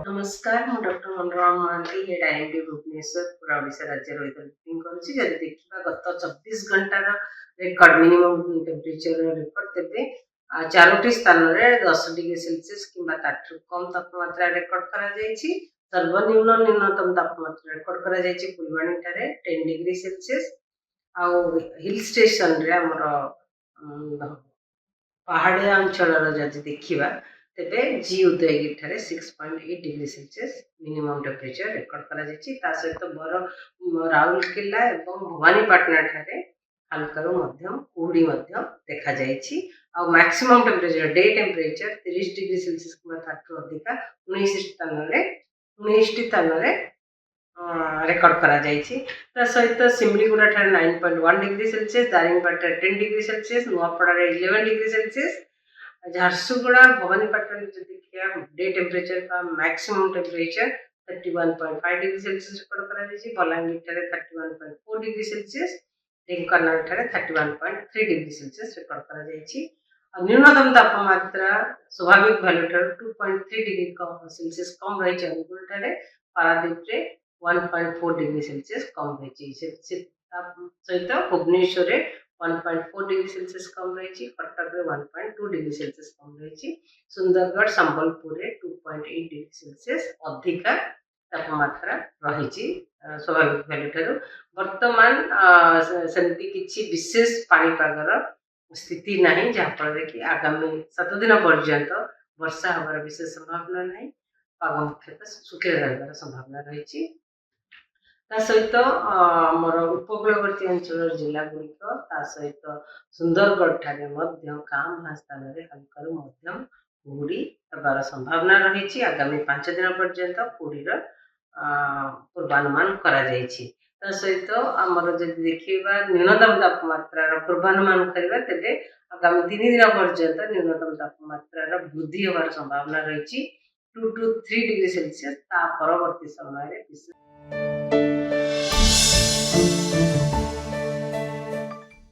नमस्कार, ମୁଁ ଡକ୍ଟର ମନୋରମା Mohanty, head IMD Bhubaneswar, ପୁରା ଓଡ଼ିଶା ରାଜ୍ୟର ୱେଦର କରୁଛି। ଯଦି ଦେଖିବା ଗତ 24 ଘଣ୍ଟାର ରେକର୍ଡ ମିନିମମ୍ ଟେମ୍ପରେଚର ରେକର୍ଡ ତେବେ 4ଟି ସ୍ଥାନରେ 10 ଡିଗ୍ରୀ ସେଲସିୟସ୍ କିମ୍ବା ତାଠାରୁ କମ୍ ତାପମାତ୍ରା ରେକର୍ଡ କରାଯାଇଛି। ସର୍ବନିମ୍ନ ନିମ୍ନତମ ତାପମାତ୍ରା ରେକର୍ଡ କରାଯାଇଛି ଫୁଲବାଣୀଠାରେ 10 ଡିଗ୍ରୀ ସେଲସିୟସ୍। ଆଉ ହିଲ୍ ଷ୍ଟେସନରେ ଆମର ପାହାଡ଼ିଆ ଅଞ୍ଚଳର ଯଦି ଦେଖିବା ତେବେ G ଉଦୟଗିରିଠାରେ 6.8 degree Celsius minimum temperature record କରାଯାଇଛି। ତା ସହିତ ରାଉରକେଲା ଏବଂ ଭବାନୀପାଟଣାଠାରେ ହାଲକାରୁ ମଧ୍ୟମ କୁହୁଡ଼ି ମଧ୍ୟ ଦେଖାଯାଇଛି। ଆଉ maximum temperature day temperature 30 degree Celsius କିମ୍ବା ତାଠୁ ଅଧିକା 19ଟି ସ୍ଥାନରେ ରେକର୍ଡ କରାଯାଇଛି। ତା ସହିତ ସିମିଳିଗୁଡ଼ାଠାରେ 9.1 ଡିଗ୍ରୀ ସେଲସିୟସ୍, ଦାରିଙ୍ଗବାଡ଼ିଠାରେ 10 ଡିଗ୍ରୀ ସେଲସିୟସ୍, ନୂଆପଡ଼ାରେ 11 ଡିଗ୍ରୀ ସେଲସିୟସ୍, ଝାରସୁଗୁଡ଼ା ଭବାନୀପାଟଣାରେ ଯଦି ଦେଖିବା ଡେ ଟେମ୍ପରେଚର ବା maximum temperature 31.5 degree Celsius record କରାଯାଇଛି। ବଲାଙ୍ଗୀରଠାରେ 31.4 ଡିଗ୍ରୀ ସେଲସିୟସ୍, ଢେଙ୍କାନାଳଠାରେ 31.3 ଡିଗ୍ରୀ ସେଲସିୟସ୍ ରେକର୍ଡ କରାଯାଇଛି। ଆଉ ନ୍यूनतम ତାପମାତ୍ରା ସ୍ୱାଭାବିକ ଭ୍ୟାଲୁ ଠାରୁ 2.3 ଡିଗ୍ରୀ ସେଲସିୟସ୍ କମ୍ ରହିଛି ଅନୁଗୁଳଠାରେ, ପାରାଦୀପରେ 1.4 डिग्री सेल्सियस कम रही। सहित भुवनेश्वर 1.4 डिग्री सेल्सियस कम रही, कटक 1.2 डिग्री सेल्सियस कम रही, सुंदरगढ़ संबलपुर 2.8 डिग्री सेल्सियस अधिका तापमात्रा रही स्वाभाविक भैल्यू ठारू। वर्तमान सेमती किसी विशेष पाणीपागर स्थिति ना जहाँफल कि आगामी 7 दिन पर्यंत वर्षा हमार विशेष संभावना ना, पाग मुख्यतः शुखला रही संभावना रही। ता सहित आमर उपकूलवर्ती अंचल जिला गुड़िक ता सहित सुंदरगढ़ ठारे क्या स्थान में हल्का मध्यम कुहुड़ी हबार संभावना रही। आगामी 5 दिन पर्यंत कुहुड़ीर पूर्वानुमान करा सहित आमर जब देखा न्यूनतम तापमात्रा पूर्वानुमान करवा तेरे आगामी 3 दिन पर्यंत न्यूनतम तापमात्रा वृद्धि हबार संभावना रही 2 to 3 डिग्री सेल्सियस। परवर्ती समय